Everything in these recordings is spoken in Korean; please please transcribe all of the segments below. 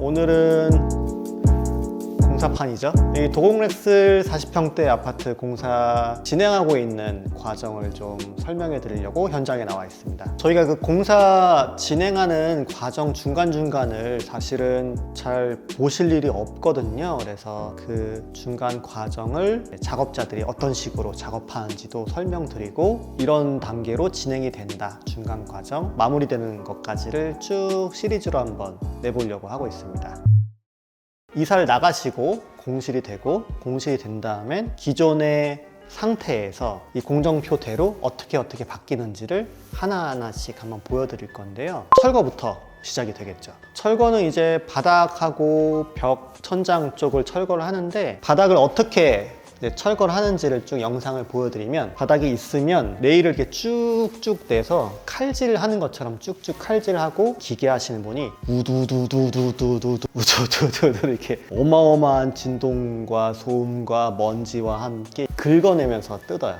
오늘은 공사판이죠. 이 도곡렉스 40평대 아파트 공사 진행하고 있는 과정을 좀 설명해 드리려고 현장에 나와 있습니다. 저희가 그 공사 진행하는 과정 중간중간을 사실은 잘 보실 일이 없거든요. 그래서 그 중간 과정을 작업자들이 어떤 식으로 작업하는지도 설명드리고 이런 단계로 진행이 된다. 중간 과정 마무리되는 것까지를 쭉 시리즈로 한번 내보려고 하고 있습니다. 이사를 나가시고 공실이 되고 공실이 된 다음엔 기존의 상태에서 이 공정표대로 어떻게 바뀌는지를 하나하나씩 한번 보여드릴 건데요. 철거부터 시작이 되겠죠. 철거는 이제 바닥하고 벽, 천장 쪽을 철거를 하는데 바닥을 어떻게 철거를 하는지를 쭉 영상을 보여드리면 바닥이 있으면 레일을 이렇게 쭉쭉 내서 칼질을 하는 것처럼 쭉쭉 칼질하고 기계 하시는 분이 우두두두두두두 우두두두두 이렇게 어마어마한 진동과 소음과 먼지와 함께 긁어내면서 뜯어요.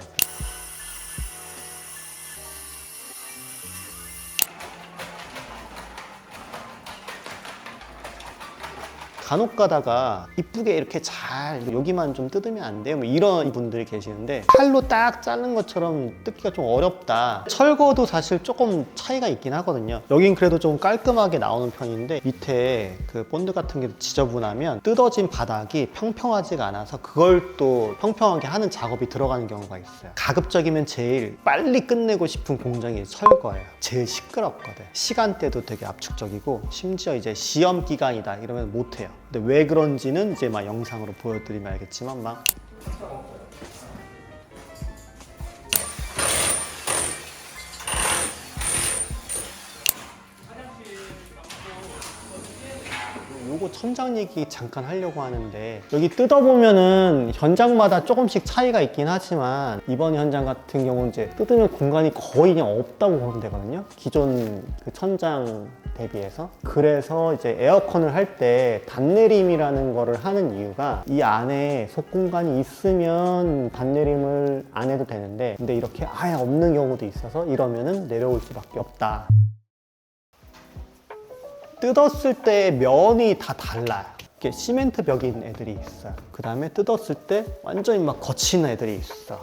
간혹 가다가 이쁘게 이렇게 잘 여기만 좀 뜯으면 안 돼요? 뭐 이런 분들이 계시는데 칼로 딱 자른 것처럼 뜯기가 좀 어렵다. 철거도 사실 조금 차이가 있긴 하거든요. 여긴 그래도 좀 깔끔하게 나오는 편인데 밑에 그 본드 같은 게 지저분하면 뜯어진 바닥이 평평하지가 않아서 그걸 또 평평하게 하는 작업이 들어가는 경우가 있어요. 가급적이면 제일 빨리 끝내고 싶은 공정이 철거예요. 제일 시끄럽거든. 시간대도 되게 압축적이고 심지어 이제 시험 기간이다 이러면 못해요. 근데 왜 그런지는 이제 막 영상으로 보여드리면 알겠지만 막 요거 천장 얘기 잠깐 하려고 하는데 여기 뜯어보면은 현장마다 조금씩 차이가 있긴 하지만 이번 현장 같은 경우는 이제 뜯으면 공간이 거의 그냥 없다고 보면 되거든요. 기존 그 천장 대비해서. 그래서 이제 에어컨을 할 때 단내림이라는 거를 하는 이유가 이 안에 속공간이 있으면 단내림을 안 해도 되는데 근데 이렇게 아예 없는 경우도 있어서 이러면은 내려올 수밖에 없다. 뜯었을 때 면이 다 달라요. 이렇게 시멘트 벽인 애들이 있어요. 그 다음에 뜯었을 때 완전히 막 거친 애들이 있어.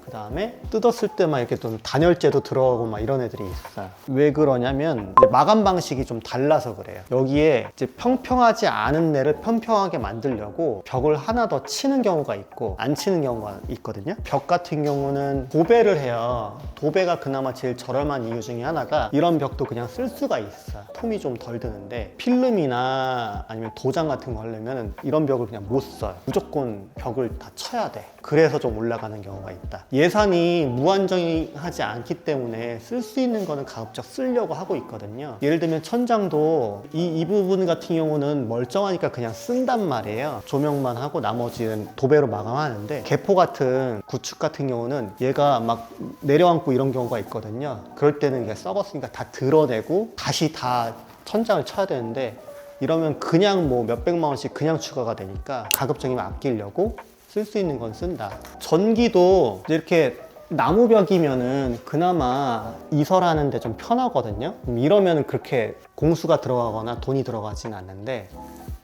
그 다음에 뜯었을 때 막 이렇게 좀 단열재도 들어가고 막 이런 애들이 있어요. 왜 그러냐면 이제 마감 방식이 좀 달라서 그래요. 여기에 이제 평평하지 않은 애를 평평하게 만들려고 벽을 하나 더 치는 경우가 있고 안 치는 경우가 있거든요. 벽 같은 경우는 도배를 해요. 도배가 그나마 제일 저렴한 이유 중에 하나가 이런 벽도 그냥 쓸 수가 있어요. 톰이 좀 덜 드는데 필름이나 아니면 도장 같은 거 하려면 이런 벽을 그냥 못 써요. 무조건 벽을 다 쳐야 돼. 그래서 좀 올라가는 경우가 있다. 예산이 무한정하지 않기 때문에 쓸 수 있는 거는 가급적 쓰려고 하고 있거든요. 예를 들면 천장도 이 부분 같은 경우는 멀쩡하니까 그냥 쓴단 말이에요. 조명만 하고 나머지는 도배로 마감하는데 개포 같은 구축 같은 경우는 얘가 막 내려앉고 이런 경우가 있거든요. 그럴 때는 이게 썩었으니까 다 드러내고 다시 다 천장을 쳐야 되는데 이러면 그냥 뭐 몇백만 원씩 그냥 추가가 되니까 가급적이면 아끼려고 쓸 수 있는 건 쓴다. 전기도 이렇게 나무벽이면은 그나마 이설하는데 좀 편하거든요. 이러면 그렇게 공수가 들어가거나 돈이 들어가진 않는데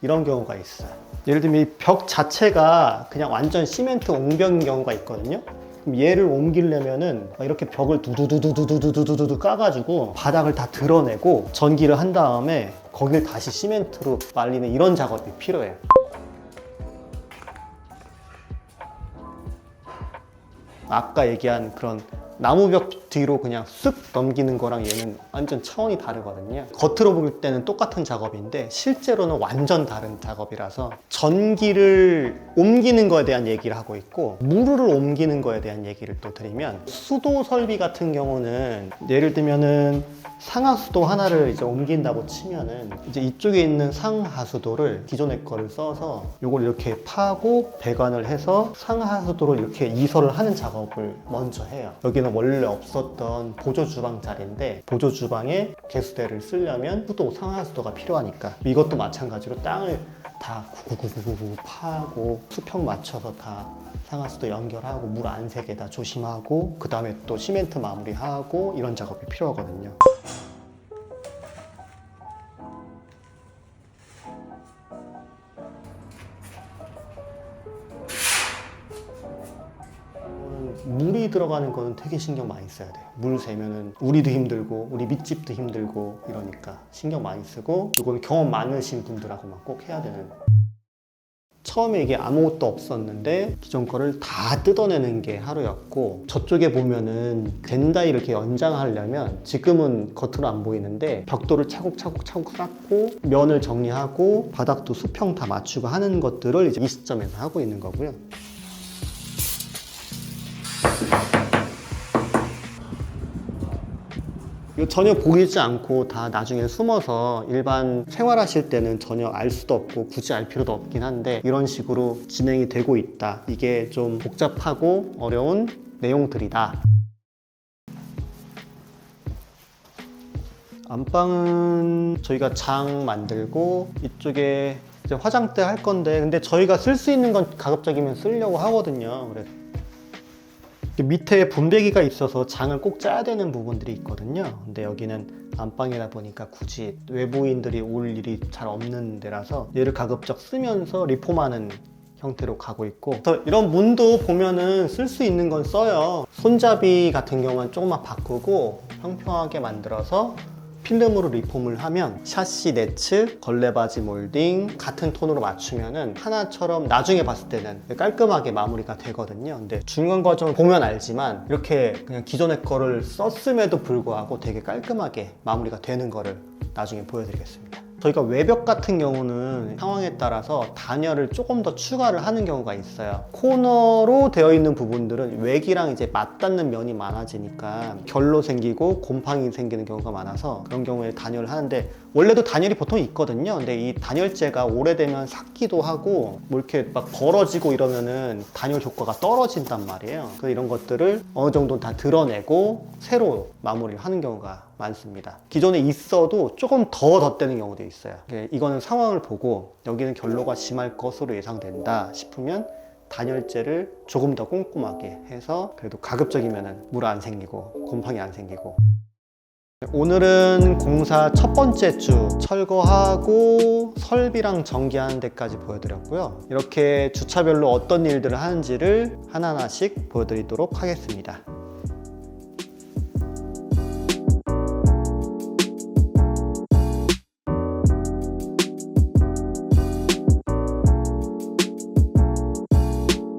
이런 경우가 있어요. 예를 들면 이 벽 자체가 그냥 완전 시멘트 옹벽인 경우가 있거든요. 그럼 얘를 옮기려면은 이렇게 벽을 두두두두두두두두두 까가지고 바닥을 다 드러내고 전기를 한 다음에 거길 다시 시멘트로 말리는 이런 작업이 필요해요. 아까 얘기한 그런 나무벽 뒤로 그냥 쓱 넘기는 거랑 얘는 완전 차원이 다르거든요. 겉으로 볼 때는 똑같은 작업인데 실제로는 완전 다른 작업이라서 전기를 옮기는 거에 대한 얘기를 하고 있고 물을 옮기는 거에 대한 얘기를 또 드리면 수도 설비 같은 경우는 예를 들면은 상하수도 하나를 이제 옮긴다고 치면은 이제 이쪽에 있는 상하수도를 기존의 거를 써서 이걸 이렇게 파고 배관을 해서 상하수도를 이렇게 이설을 하는 작업을 먼저 해요. 여기는 원래 없었던 보조주방 자리인데 보조주방에 개수대를 쓰려면 수도, 상하수도가 필요하니까 이것도 마찬가지로 땅을 다 구구구구구 파고 수평 맞춰서 다 상하수도 연결하고 물 안 새게 다 조심하고 그 다음에 또 시멘트 마무리하고 이런 작업이 필요하거든요. 물이 들어가는 거는 되게 신경 많이 써야 돼요. 물 새면은 우리도 힘들고 우리 밑집도 힘들고 이러니까 신경 많이 쓰고, 이거는 경험 많으신 분들하고만 꼭 해야 되는. 처음에 이게 아무것도 없었는데 기존 거를 다 뜯어내는 게 하루였고, 저쪽에 보면은 덴다이 이렇게 연장하려면 지금은 겉으로 안 보이는데 벽돌을 차곡차곡 쌓고 면을 정리하고 바닥도 수평 다 맞추고 하는 것들을 이제 이 시점에서 하고 있는 거고요. 이거 전혀 보이지 않고 다 나중에 숨어서 일반 생활하실 때는 전혀 알 수도 없고 굳이 알 필요도 없긴 한데, 이런 식으로 진행이 되고 있다. 이게 좀 복잡하고 어려운 내용들이다. 안방은 저희가 장 만들고 이쪽에 이제 화장대 할 건데, 근데 저희가 쓸 수 있는 건 가급적이면 쓰려고 하거든요. 그래서 밑에 분배기가 있어서 장을 꼭 짜야 되는 부분들이 있거든요. 근데 여기는 안방이다 보니까 굳이 외부인들이 올 일이 잘 없는 데라서 얘를 가급적 쓰면서 리폼하는 형태로 가고 있고, 그래서 이런 문도 보면은 쓸 수 있는 건 써요. 손잡이 같은 경우는 조금만 바꾸고 평평하게 만들어서 필름으로 리폼을 하면 샤시 네츠, 걸레바지 몰딩 같은 톤으로 맞추면은 하나처럼 나중에 봤을 때는 깔끔하게 마무리가 되거든요. 근데 중간 과정을 보면 알지만 이렇게 그냥 기존의 거를 썼음에도 불구하고 되게 깔끔하게 마무리가 되는 거를 나중에 보여드리겠습니다. 저희가 외벽 같은 경우는 상황에 따라서 단열을 조금 더 추가를 하는 경우가 있어요. 코너로 되어 있는 부분들은 외기랑 이제 맞닿는 면이 많아지니까 결로 생기고 곰팡이 생기는 경우가 많아서 그런 경우에 단열을 하는데, 원래도 단열이 보통 있거든요. 근데 이 단열재가 오래되면 삭기도 하고 뭐 이렇게 막 벌어지고 이러면은 단열 효과가 떨어진단 말이에요. 그래서 이런 것들을 어느 정도 다 드러내고 새로 마무리를 하는 경우가 많습니다. 기존에 있어도 조금 더 덧대는 경우도 있어요. 이거는 상황을 보고 여기는 결로가 심할 것으로 예상된다 싶으면 단열재를 조금 더 꼼꼼하게 해서 그래도 가급적이면 물 안 생기고 곰팡이 안 생기고. 오늘은 공사 첫 번째 주 철거하고 설비랑 전기하는 데까지 보여드렸고요. 이렇게 주차별로 어떤 일들을 하는지를 하나하나씩 보여드리도록 하겠습니다.